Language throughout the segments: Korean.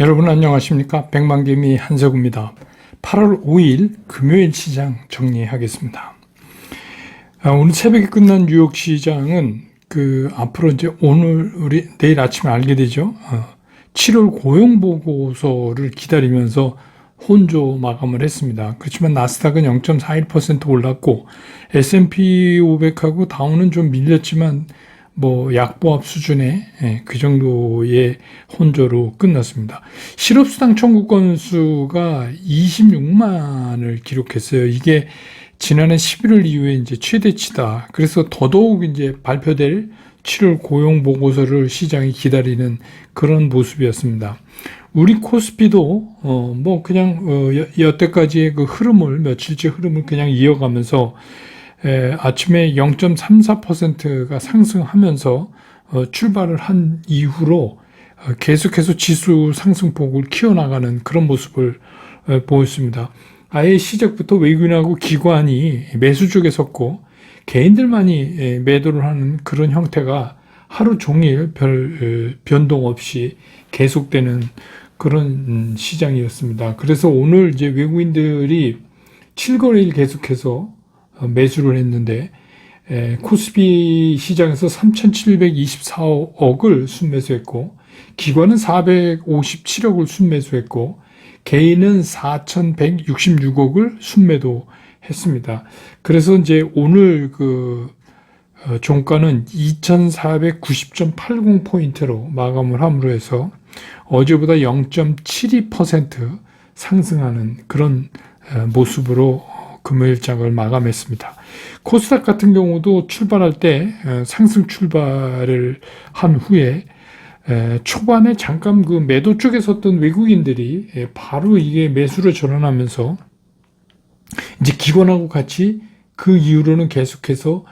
여러분 안녕하십니까? 백만개미 한석우입니다. 8월 5일 금요일 시장 정리하겠습니다. 오늘 새벽에 끝난 뉴욕 시장은 앞으로 이제 내일 아침에 알게 되죠. 7월 고용 보고서를 기다리면서 혼조 마감을 했습니다. 그렇지만 나스닥은 0.41% 올랐고 S&P 500하고 다우는 좀 밀렸지만 약보합 수준의 그 정도의 혼조로 끝났습니다. 실업수당 청구 건수가 26만을 기록했어요. 이게 지난해 11월 이후에 이제 최대치다. 그래서 더더욱 이제 발표될 7월 고용 보고서를 시장이 기다리는 그런 모습이었습니다. 우리 코스피도 여태까지의 그 며칠째 흐름을 그냥 이어가면서 아침에 0.34%가 상승하면서 출발을 한 이후로 계속해서 지수 상승폭을 키워나가는 그런 모습을 보였습니다. 아예 시작부터 외국인하고 기관이 매수 쪽에 섰고 개인들만이 매도를 하는 그런 형태가 하루 종일 별 변동 없이 계속되는 그런 시장이었습니다. 그래서 오늘 이제 외국인들이 7거래일 계속해서 매수를 했는데 코스피 시장에서 3,724억을 순매수했고 기관은 457억을 순매수했고 개인은 4,166억을 순매도했습니다. 그래서 이제 오늘 종가는 2,490.80포인트로 마감을 함으로 해서 어제보다 0.72% 상승하는 그런 모습으로 금요일장을 마감했습니다. 코스닥 같은 경우도 출발할 때 상승 출발을 한 후에 초반에 잠깐 그 매도 쪽에 섰던 외국인들이 바로 이게 매수로 전환하면서 이제 기관하고 같이 그 이후로는 계속해서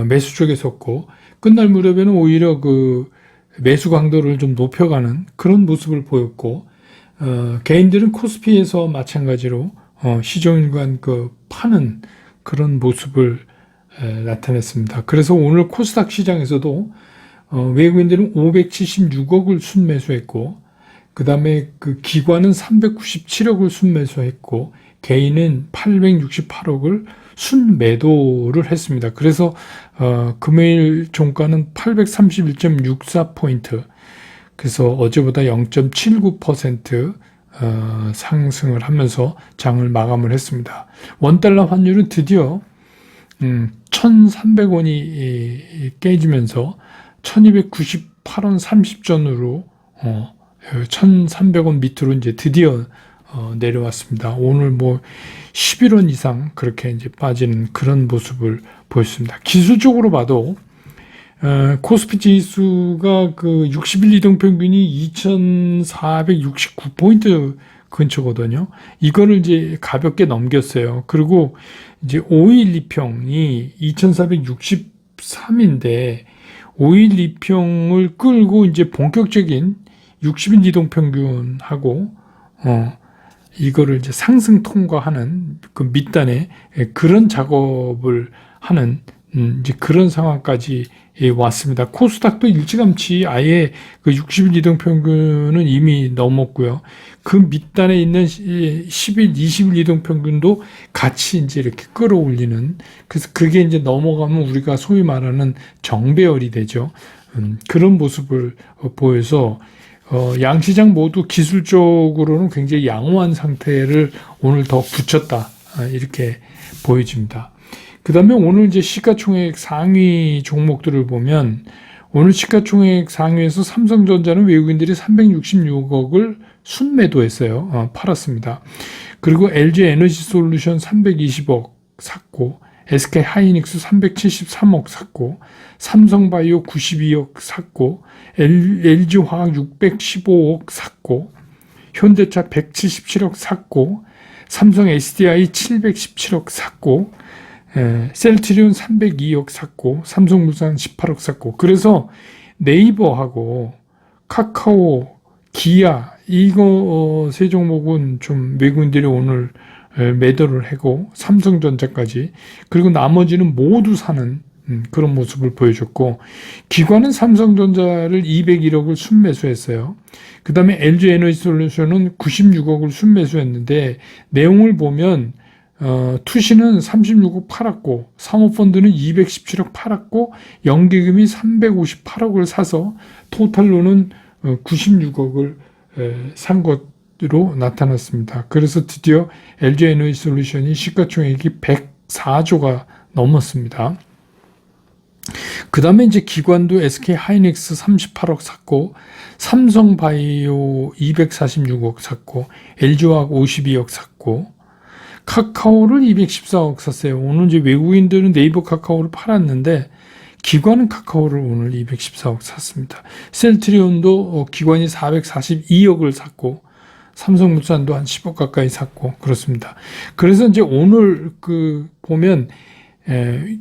매수 쪽에 섰고 끝날 무렵에는 오히려 그 매수 강도를 좀 높여가는 그런 모습을 보였고 개인들은 코스피에서 마찬가지로 시종일관 파는 그런 모습을 나타냈습니다. 그래서 오늘 코스닥 시장에서도 외국인들은 576억을 순매수했고 그 다음에 그 기관은 397억을 순매수했고 개인은 868억을 순매도를 했습니다. 그래서 금요일 종가는 831.64포인트 그래서 어제보다 0.79% 상승을 하면서 장을 마감을 했습니다. 원달러 환율은 드디어 1,300원이 깨지면서 1,298원 30전으로 1,300원 밑으로 이제 드디어 내려왔습니다. 오늘 11원 이상 그렇게 이제 빠지는 그런 모습을 보였습니다. 기술적으로 봐도 코스피 지수가 60일 이동 평균이 2,469포인트 근처거든요. 이거를 이제 가볍게 넘겼어요. 그리고 이제 5일 이평이 2,463인데 5일 이평을 끌고 이제 본격적인 60일 이동 평균하고 이거를 이제 상승 통과하는 그 밑단에 그런 작업을 하는 이제 그런 상황까지 왔습니다. 코스닥도 일찌감치 아예 그 60일 이동 평균은 이미 넘었고요. 그 밑단에 있는 10일, 20일 이동 평균도 같이 이제 이렇게 끌어올리는 그래서 그게 이제 넘어가면 우리가 소위 말하는 정배열이 되죠. 그런 모습을 보여서 양시장 모두 기술적으로는 굉장히 양호한 상태를 오늘 더 붙였다 이렇게 보여집니다. 그 다음에 오늘 이제 시가총액 상위 종목들을 보면 오늘 시가총액 상위에서 삼성전자는 외국인들이 366억을 순매도했어요. 팔았습니다. 그리고 LG에너지솔루션 320억 샀고 SK하이닉스 373억 샀고 삼성바이오 92억 샀고 LG화학 615억 샀고 현대차 177억 샀고 삼성 SDI 717억 샀고 셀트리온 302억 샀고 삼성물산 18억 샀고 그래서 네이버하고 카카오, 기아 이거 세 종목은 좀 외국인들이 오늘 매도를 하고 삼성전자까지 그리고 나머지는 모두 사는 그런 모습을 보여줬고, 기관은 삼성전자를 201억을 순매수했어요. 그 다음에 LG에너지솔루션은 96억을 순매수했는데, 내용을 보면 투시는 36억 팔았고, 사모펀드는 217억 팔았고, 연기금이 358억을 사서 토탈로는 96억을 산 것으로 나타났습니다. 그래서 드디어 LG에너지솔루션이 시가총액이 104조가 넘었습니다. 그 다음에 이제 기관도 SK 하이닉스 38억 샀고, 삼성바이오 246억 샀고, LG화학 52억 샀고, 카카오를 214억 샀어요. 오늘 이제 외국인들은 네이버 카카오를 팔았는데, 기관은 카카오를 오늘 214억 샀습니다. 셀트리온도 기관이 442억을 샀고, 삼성물산도 한 10억 가까이 샀고, 그렇습니다. 그래서 이제 오늘 보면,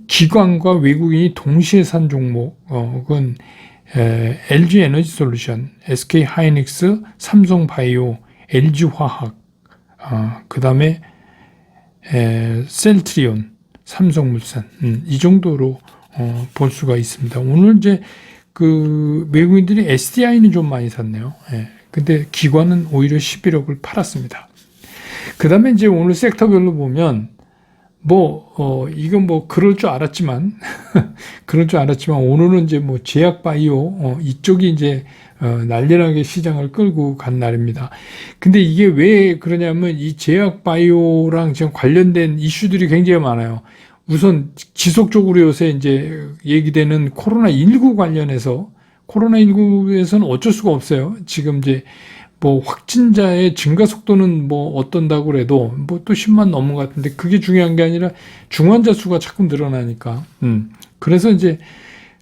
기관과 외국인이 동시에 산 종목은 LG에너지솔루션, SK하이닉스, 삼성바이오, LG화학, 그 다음에 셀트리온, 삼성물산, 이 정도로 볼 수가 있습니다. 오늘 이제 외국인들이 SDI는 좀 많이 샀네요. 근데 기관은 오히려 11억을 팔았습니다. 그 다음에 이제 오늘 섹터별로 보면 이건 그럴 줄 알았지만, 오늘은 이제 제약 바이오, 이쪽이 이제, 난리나게 시장을 끌고 간 날입니다. 근데 이게 왜 그러냐면, 이 제약 바이오랑 지금 관련된 이슈들이 굉장히 많아요. 우선 지속적으로 요새 이제 얘기되는 코로나19 관련해서, 코로나19에서는 어쩔 수가 없어요. 지금 이제, 확진자의 증가 속도는 어떤다고 그래도 또 10만 넘은 것 같은데 그게 중요한 게 아니라 중환자 수가 자꾸 늘어나니까. 그래서 이제,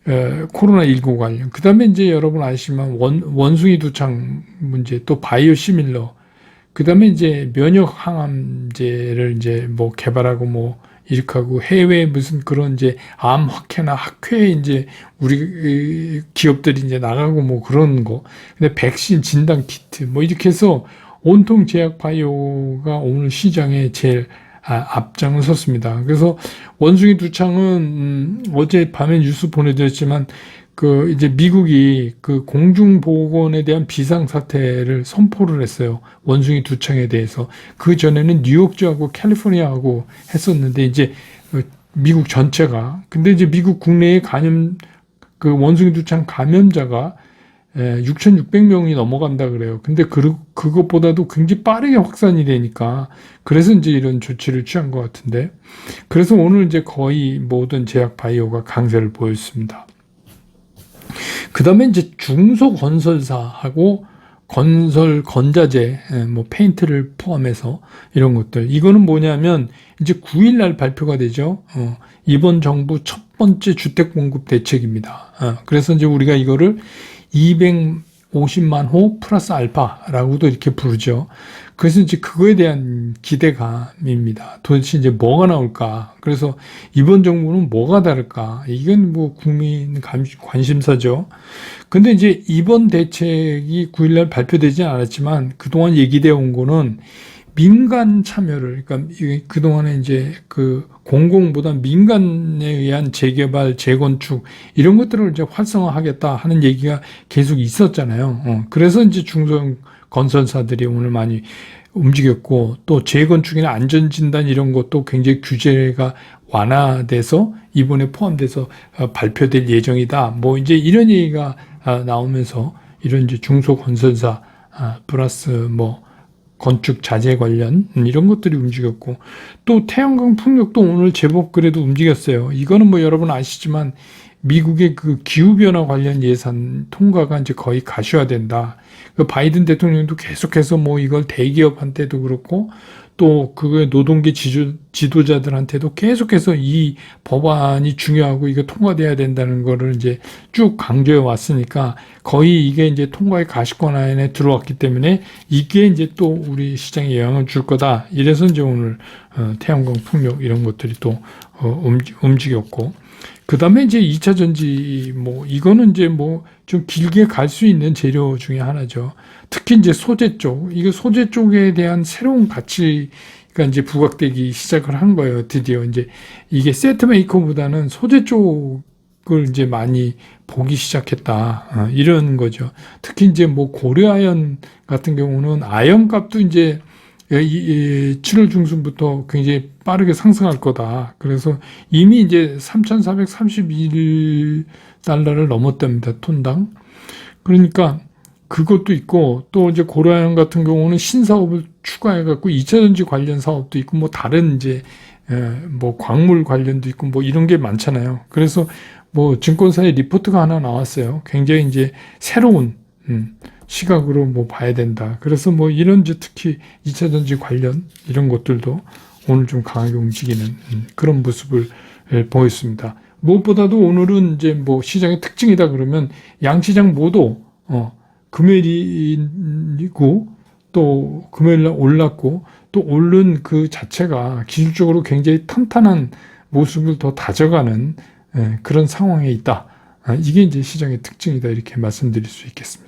코로나19 관련. 그 다음에 이제 여러분 아시지만 원숭이 두창 문제, 또 바이오시밀러. 그 다음에 이제 면역 항암제를 이제 개발하고 이렇게 하고 해외 무슨 그런 이제 암 학회나 학회에 이제 우리 기업들이 이제 나가고 그런 거. 근데 백신 진단 키트 이렇게 해서 온통 제약 바이오가 오늘 시장에 제일 앞장을 섰습니다. 그래서 원숭이 두창은 어제 밤에 뉴스 보내드렸지만 이제 미국이 공중보건에 대한 비상사태를 선포를 했어요. 원숭이 두창에 대해서. 그 전에는 뉴욕주하고 캘리포니아하고 했었는데, 이제, 미국 전체가. 근데 이제 미국 국내에 원숭이 두창 감염자가 6,600명이 넘어간다 그래요. 근데 그것보다도 굉장히 빠르게 확산이 되니까, 그래서 이제 이런 조치를 취한 것 같은데, 그래서 오늘 이제 거의 모든 제약 바이오가 강세를 보였습니다. 그 다음에 이제 중소건설사하고 건자재, 페인트를 포함해서 이런 것들. 이거는 뭐냐면 이제 9일날 발표가 되죠. 이번 정부 첫 번째 주택 공급 대책입니다. 그래서 이제 우리가 이거를 250만 호 플러스 알파라고도 이렇게 부르죠. 그래서 이제 그거에 대한 기대감입니다. 도대체 이제 뭐가 나올까? 그래서 이번 정부는 뭐가 다를까? 이건 국민 관심사죠. 근데 이제 이번 대책이 9일날 발표되지 않았지만 그동안 얘기되어 온 거는 민간 참여를, 그러니까 그동안에 이제 공공보다 민간에 의한 재개발, 재건축, 이런 것들을 이제 활성화하겠다 하는 얘기가 계속 있었잖아요. 그래서 이제 중소건설사들이 오늘 많이 움직였고, 또 재건축이나 안전진단 이런 것도 굉장히 규제가 완화돼서 이번에 포함돼서 발표될 예정이다. 이제 이런 얘기가 나오면서 이런 이제 중소건설사, 플러스 건축 자재 관련 이런 것들이 움직였고, 또 태양광 풍력도 오늘 제법 그래도 움직였어요. 이거는 여러분 아시지만 미국의 기후변화 관련 예산 통과가 이제 거의 가시화된다. 바이든 대통령도 계속해서 이걸 대기업한테도 그렇고 또 노동계 지도자들한테도 계속해서 이 법안이 중요하고 이거 통과돼야 된다는 거를 이제 쭉 강조해 왔으니까 거의 이게 이제 통과의 가시권 안에 들어왔기 때문에 이게 이제 또 우리 시장에 영향을 줄 거다. 이래서 이제 오늘 태양광 풍력 이런 것들이 또 움직였고, 그 다음에 이제 2차 전지, 뭐, 이거는 이제 뭐, 좀 길게 갈 수 있는 재료 중에 하나죠. 특히 이제 소재 쪽, 이거 소재 쪽에 대한 새로운 가치가 이제 부각되기 시작을 한 거예요. 드디어 이제 이게 세트 메이커보다는 소재 쪽을 이제 많이 보기 시작했다. 이런 거죠. 특히 이제 뭐 고려아연 같은 경우는 아연 값도 이제 7월 중순부터 굉장히 빠르게 상승할 거다. 그래서 이미 이제 3,431달러를 넘었답니다. 톤당. 그러니까 그것도 있고 또 이제 고려아연 같은 경우는 신사업을 추가해갖고 2차 전지 관련 사업도 있고 뭐 다른 이제 뭐 광물 관련도 있고 뭐 이런 게 많잖아요. 그래서 뭐 증권사의 리포트가 하나 나왔어요. 굉장히 이제 새로운 시각으로 뭐 봐야 된다. 그래서 뭐 이런 이제 특히 2차 전지 관련 이런 것들도 오늘 좀 강하게 움직이는 그런 모습을 보였습니다. 무엇보다도 오늘은 이제 뭐 시장의 특징이다 그러면 양시장 모두 금요일이고 또 금요일날 올랐고 또 오른 그 자체가 기술적으로 굉장히 탄탄한 모습을 더 다져가는 그런 상황에 있다. 이게 이제 시장의 특징이다 이렇게 말씀드릴 수 있겠습니다.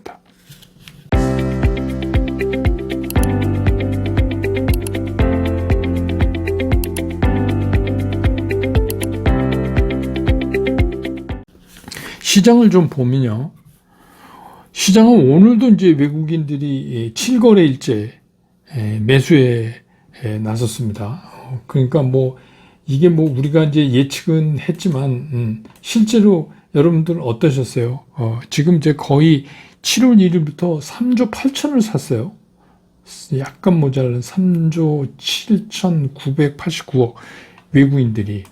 시장을 좀 보면요. 시장은 오늘도 이제 외국인들이 7거래일째 매수에 나섰습니다. 그러니까 뭐 이게 뭐 우리가 이제 예측은 했지만 실제로 여러분들 어떠셨어요? 지금 이제 거의 7월 1일부터 3조 8천을 샀어요. 약간 모자란 3조 7,989억 외국인들이.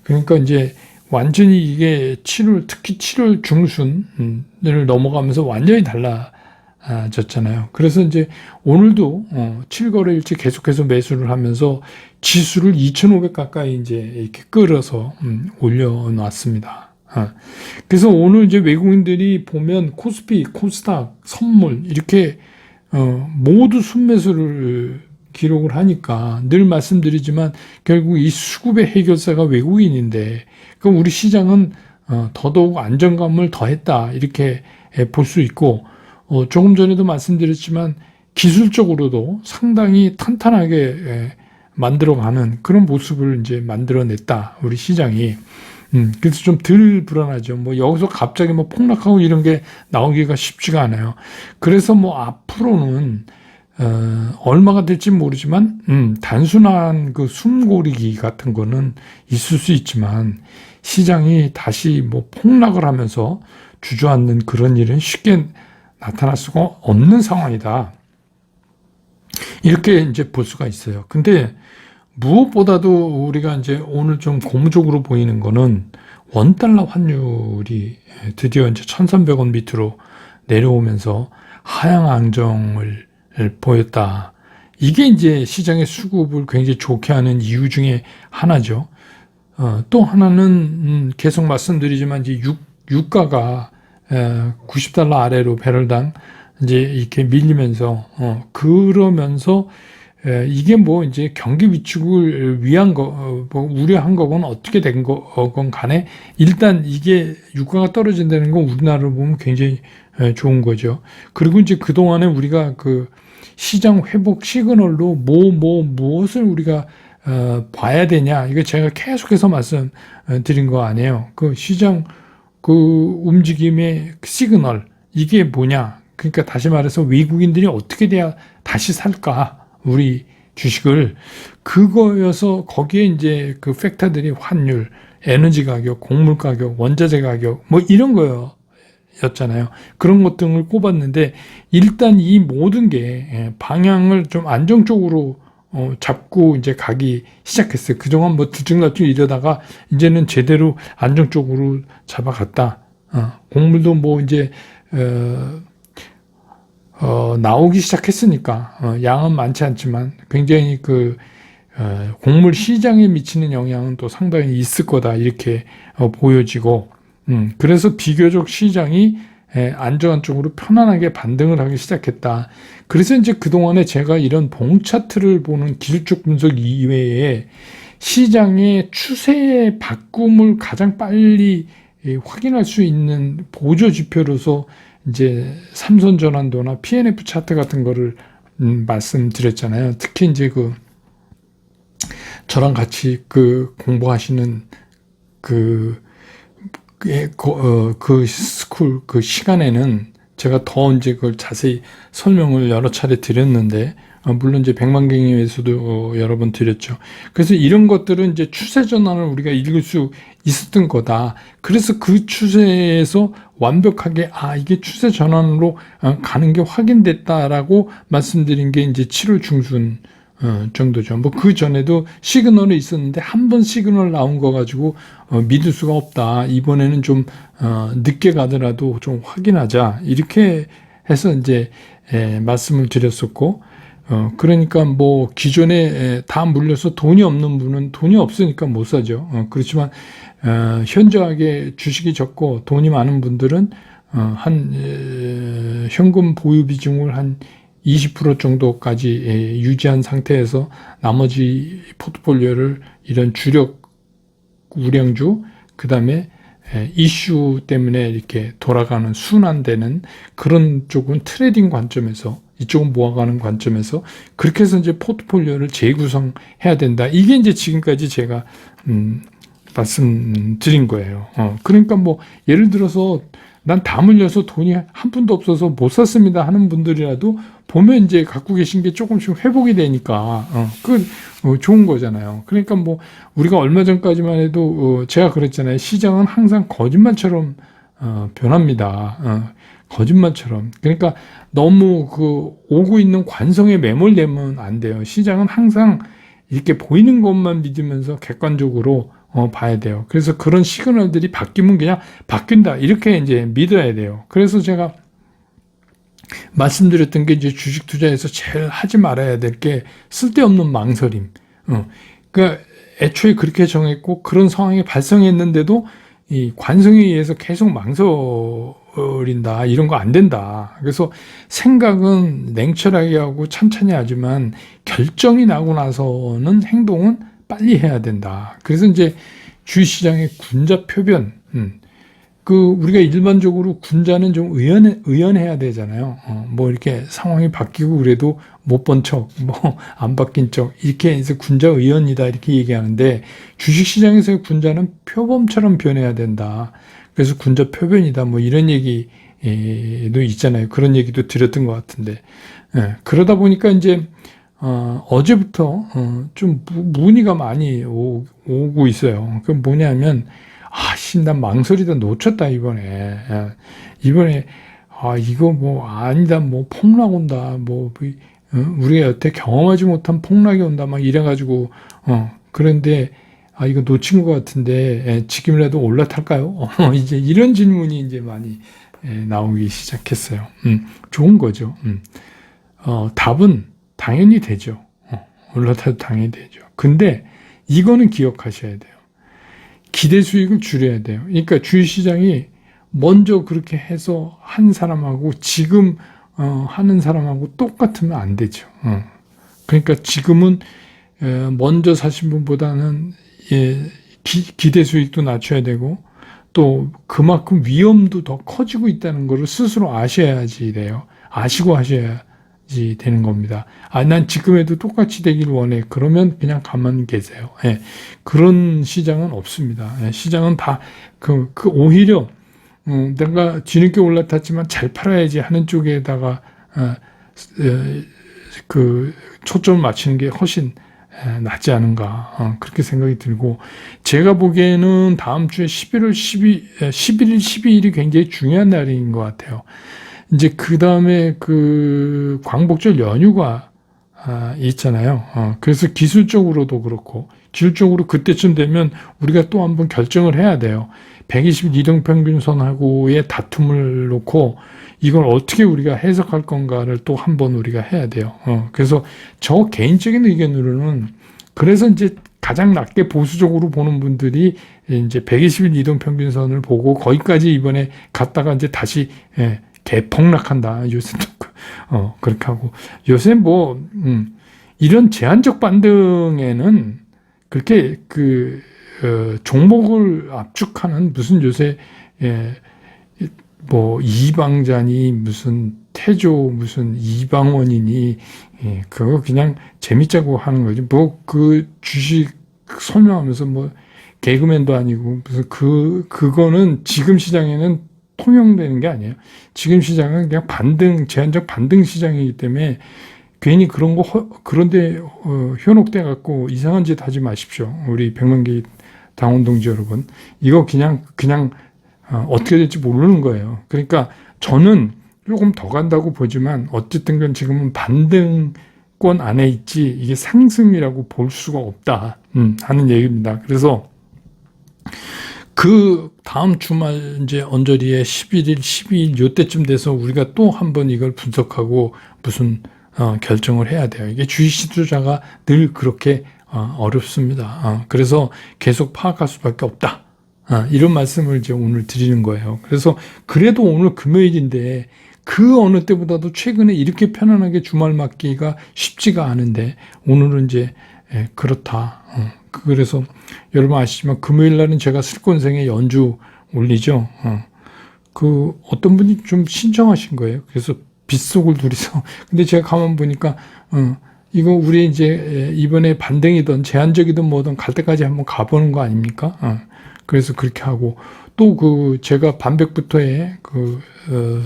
그러니까 이제 완전히 이게 7월, 특히 7월 중순을 넘어가면서 완전히 달라졌잖아요. 그래서 이제 오늘도 7거래일째 계속해서 매수를 하면서 지수를 2,500 가까이 이제 이렇게 끌어서 올려놨습니다. 그래서 오늘 이제 외국인들이 보면 코스피, 코스닥, 선물 이렇게 모두 순매수를 기록을 하니까 늘 말씀드리지만 결국 이 수급의 해결사가 외국인인데 그럼 우리 시장은 더더욱 안정감을 더했다 이렇게 볼 수 있고 조금 전에도 말씀드렸지만 기술적으로도 상당히 탄탄하게 만들어가는 그런 모습을 이제 만들어냈다 우리 시장이. 그래서 좀 덜 불안하죠. 뭐 여기서 갑자기 뭐 폭락하고 이런 게 나오기가 쉽지가 않아요. 그래서 뭐 앞으로는 얼마가 될지 모르지만 단순한 그 숨고르기 같은 거는 있을 수 있지만 시장이 다시 뭐 폭락을 하면서 주저앉는 그런 일은 쉽게 나타날 수가 없는 상황이다. 이렇게 이제 볼 수가 있어요. 근데 무엇보다도 우리가 이제 오늘 좀 고무적으로 보이는 거는 원달러 환율이 드디어 이제 1,300원 밑으로 내려오면서 하향 안정을 보였다. 이게 이제 시장의 수급을 굉장히 좋게 하는 이유 중에 하나죠. 또 하나는 계속 말씀드리지만 이제 유가가 90달러 아래로 배럴당 이제 이렇게 밀리면서 그러면서 이게 뭐 이제 경기 위축을 위한 뭐 우려한 거건 어떻게 된 거건 간에 일단 이게 유가가 떨어진다는 건 우리나라로 보면 굉장히 좋은 거죠. 그리고 이제 그동안에 우리가 그 시장 회복 시그널로 무엇을 우리가 봐야 되냐 이거 제가 계속해서 말씀드린 거 아니에요. 그 시장 그 움직임의 시그널 이게 뭐냐? 그러니까 다시 말해서 외국인들이 어떻게 돼야 다시 살까? 우리 주식을 그거여서 거기에 이제 그 팩터들이 환율, 에너지 가격, 곡물 가격, 원자재 가격 뭐 이런 거였잖아요. 그런 것 등을 꼽았는데 일단 이 모든 게 방향을 좀 안정적으로 잡고 이제 가기 시작했어요. 그동안 뭐 들쭉날쭉 이러다가 이제는 제대로 안정적으로 잡아갔다. 곡물도 뭐 이제 나오기 시작했으니까 양은 많지 않지만 굉장히 그 곡물 시장에 미치는 영향은 또 상당히 있을 거다 이렇게 보여지고 그래서 비교적 시장이 안정한 쪽으로 편안하게 반등을 하기 시작했다. 그래서 이제 그동안에 제가 이런 봉 차트를 보는 기술적 분석 이외에 시장의 추세의 바꿈을 가장 빨리 확인할 수 있는 보조 지표로서 이제 삼선 전환도나 PNF 차트 같은 거를 말씀드렸잖아요. 특히 이제 저랑 같이 공부하시는 스쿨 시간에는 제가 더 이제 그걸 자세히 설명을 여러 차례 드렸는데, 물론 이제 백만경에서도 여러 번 드렸죠. 그래서 이런 것들은 이제 추세 전환을 우리가 읽을 수 있었던 거다. 그래서 그 추세에서 완벽하게 이게 추세 전환으로 가는 게 확인됐다라고 말씀드린 게 이제 7월 중순 정도죠. 뭐 그 전에도 시그널이 있었는데 한 번 시그널 나온 거 가지고 믿을 수가 없다. 이번에는 좀 늦게 가더라도 좀 확인하자. 이렇게 해서 이제 말씀을 드렸었고, 그러니까 뭐 기존에 다 물려서 돈이 없는 분은 돈이 없으니까 못 사죠. 그렇지만 현저하게 주식이 적고 돈이 많은 분들은 현금 보유 비중을 한 20% 정도까지 유지한 상태에서 나머지 포트폴리오를 이런 주력 우량주, 그 다음에 이슈 때문에 이렇게 돌아가는 순환되는 그런 쪽은 트레이딩 관점에서, 이쪽은 모아가는 관점에서 그렇게 해서 이제 포트폴리오를 재구성해야 된다. 이게 이제 지금까지 제가 말씀드린 거예요. 그러니까 뭐 예를 들어서 난 다 물려서 돈이 한 푼도 없어서 못 샀습니다 하는 분들이라도 보면 이제 갖고 계신 게 조금씩 회복이 되니까 좋은 거잖아요. 그러니까 뭐 우리가 얼마 전까지만 해도 제가 그랬잖아요. 시장은 항상 거짓말처럼 변합니다. 거짓말처럼. 그러니까 너무 오고 있는 관성에 매몰되면 안 돼요. 시장은 항상 이렇게 보이는 것만 믿으면서 객관적으로 봐야 돼요. 그래서 그런 시그널들이 바뀌면 그냥 바뀐다. 이렇게 이제 믿어야 돼요. 그래서 제가 말씀드렸던 게 이제 주식 투자에서 제일 하지 말아야 될 게 쓸데없는 망설임. 그러니까 애초에 그렇게 정했고 그런 상황이 발생했는데도 이 관성에 의해서 계속 망설인다. 이런 거 안 된다. 그래서 생각은 냉철하게 하고 천천히 하지만 결정이 나고 나서는 행동은 빨리 해야 된다. 그래서 이제 주식시장의 군자 표변, 우리가 일반적으로 군자는 좀 의연해야 되잖아요. 뭐 이렇게 상황이 바뀌고 그래도 못 본 척, 뭐 안 바뀐 척, 이렇게 해서 군자 의연이다 이렇게 얘기하는데 주식시장에서의 군자는 표범처럼 변해야 된다. 그래서 군자 표변이다. 뭐 이런 얘기도 있잖아요. 그런 얘기도 드렸던 것 같은데. 그러다 보니까 이제 어제부터 좀 문의가 많이 오고 있어요. 그 뭐냐면 난 망설이다 놓쳤다 이번에. 이거 뭐 아니다, 뭐 폭락 온다, 뭐 우리가 여태 경험하지 못한 폭락이 온다 막 이래가지고 그런데 이거 놓친 것 같은데 지금이라도 올라탈까요? 이제 이런 질문이 이제 많이 나오기 시작했어요. 좋은 거죠. 답은 당연히 되죠. 올라타도 당연히 되죠. 근데 이거는 기억하셔야 돼요. 기대 수익을 줄여야 돼요. 그러니까 주식시장이 먼저 그렇게 해서 한 사람하고 지금 하는 사람하고 똑같으면 안 되죠. 그러니까 지금은 먼저 사신 분보다는 기대 수익도 낮춰야 되고 또 그만큼 위험도 더 커지고 있다는 것을 스스로 아셔야지 돼요. 아시고 하셔야 되는 겁니다. 난 지금에도 똑같이 되길 원해. 그러면 그냥 가만히 계세요. 그런 시장은 없습니다. 시장은 다 오히려 내가 뒤늦게 올라탔지만 잘 팔아야지 하는 쪽에다가 초점을 맞추는 게 훨씬 낫지 않은가 그렇게 생각이 들고, 제가 보기에는 다음 주에 11일, 12일이 굉장히 중요한 날인 것 같아요. 이제 그 다음에 광복절 연휴가 있잖아요. 그래서 기술적으로도 그렇고, 기술적으로 그때쯤 되면 우리가 또 한번 결정을 해야 돼요. 120일 이동평균선하고의 다툼을 놓고 이걸 어떻게 우리가 해석할 건가를 또 한번 우리가 해야 돼요. 그래서 저 개인적인 의견으로는, 그래서 이제 가장 낮게 보수적으로 보는 분들이 이제 120일 이동평균선을 보고 거기까지 이번에 갔다가 이제 다시 대폭락한다. 요새도 그렇게 하고, 요새 뭐 이런 제한적 반등에는 그렇게 종목을 압축하는 무슨 요새 뭐 이방자니 무슨 태조 무슨 이방원이니 그거 그냥 재밌자고 하는 거지. 뭐 그 주식 설명하면서 뭐 개그맨도 아니고 무슨 그거는 지금 시장에는 통용되는 게 아니에요. 지금 시장은 그냥 제한적 반등 시장이기 때문에 괜히 그런데 현혹돼 갖고 이상한 짓 하지 마십시오. 우리 100만 개 당원 동지 여러분. 이거 그냥 어떻게 될지 모르는 거예요. 그러니까 저는 조금 더 간다고 보지만 어쨌든 건 지금은 반등권 안에 있지 이게 상승이라고 볼 수가 없다 하는 얘기입니다. 그래서 그 다음 주말 이제 언저리에 11일, 12일 요때쯤 돼서 우리가 또 한번 이걸 분석하고 무슨 결정을 해야 돼요. 이게 주식 시투자가 늘 그렇게 어렵습니다. 그래서 계속 파악할 수밖에 없다. 이런 말씀을 이제 오늘 드리는 거예요. 그래서 그래도 오늘 금요일인데 그 어느 때보다도 최근에 이렇게 편안하게 주말 맞기가 쉽지가 않은데 오늘은 이제 그렇다. 그래서 여러분 아시지만 금요일 날은 제가 슬콘생의 연주 올리죠. 그 어떤 분이 좀 신청하신 거예요. 그래서 빗속을 둘이서 근데 제가 가만 보니까 이거 우리 이제 이번에 반등이든 제한적이든 뭐든 갈 때까지 한번 가보는 거 아닙니까? 그래서 그렇게 하고 또 제가 반백부터의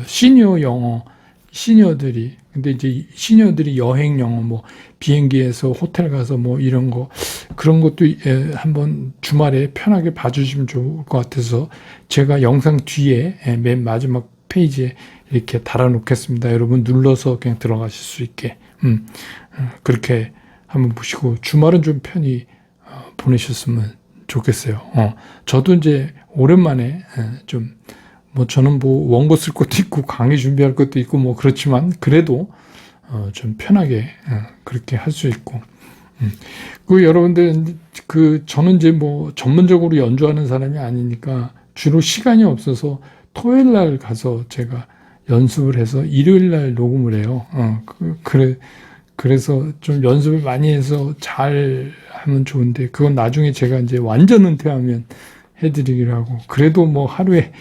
시니어 영어 시니어들이 근데 이제 시니어들이 여행 영어 뭐 비행기에서 호텔 가서 뭐 이런 거 그런 것도 한번 주말에 편하게 봐주시면 좋을 것 같아서 제가 영상 뒤에 맨 마지막 페이지에 이렇게 달아놓겠습니다. 여러분 눌러서 그냥 들어가실 수 있게 그렇게 한번 보시고 주말은 좀 편히 보내셨으면 좋겠어요. 저도 이제 오랜만에 뭐 저는 뭐 원고 쓸 것도 있고 강의 준비할 것도 있고 뭐 그렇지만 그래도 좀 편하게 그렇게 할 수 있고 여러분들 저는 이제 뭐 전문적으로 연주하는 사람이 아니니까 주로 시간이 없어서 토요일 날 가서 제가 연습을 해서 일요일 날 녹음을 해요. 그래서 좀 연습을 많이 해서 잘 하면 좋은데 그건 나중에 제가 이제 완전 은퇴하면 해드리기로 하고 그래도 뭐 하루에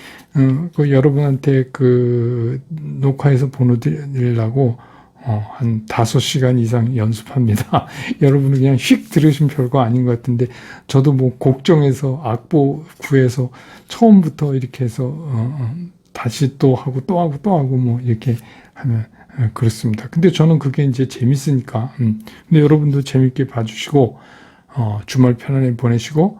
여러분한테 녹화해서 보내드리려고 한 5시간 이상 연습합니다. 여러분은 그냥 휙 들으시면 별거 아닌 것 같은데 저도 뭐 곡정해서 악보 구해서 처음부터 이렇게 해서 다시 또 하고 또 하고 또 하고 뭐 이렇게 하면 그렇습니다. 근데 저는 그게 이제 재밌으니까 근데 여러분도 재밌게 봐주시고 주말 편안히 보내시고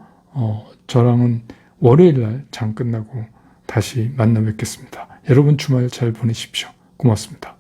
저랑은 월요일 날 장 끝나고 다시 만나 뵙겠습니다. 여러분 주말 잘 보내십시오. 고맙습니다.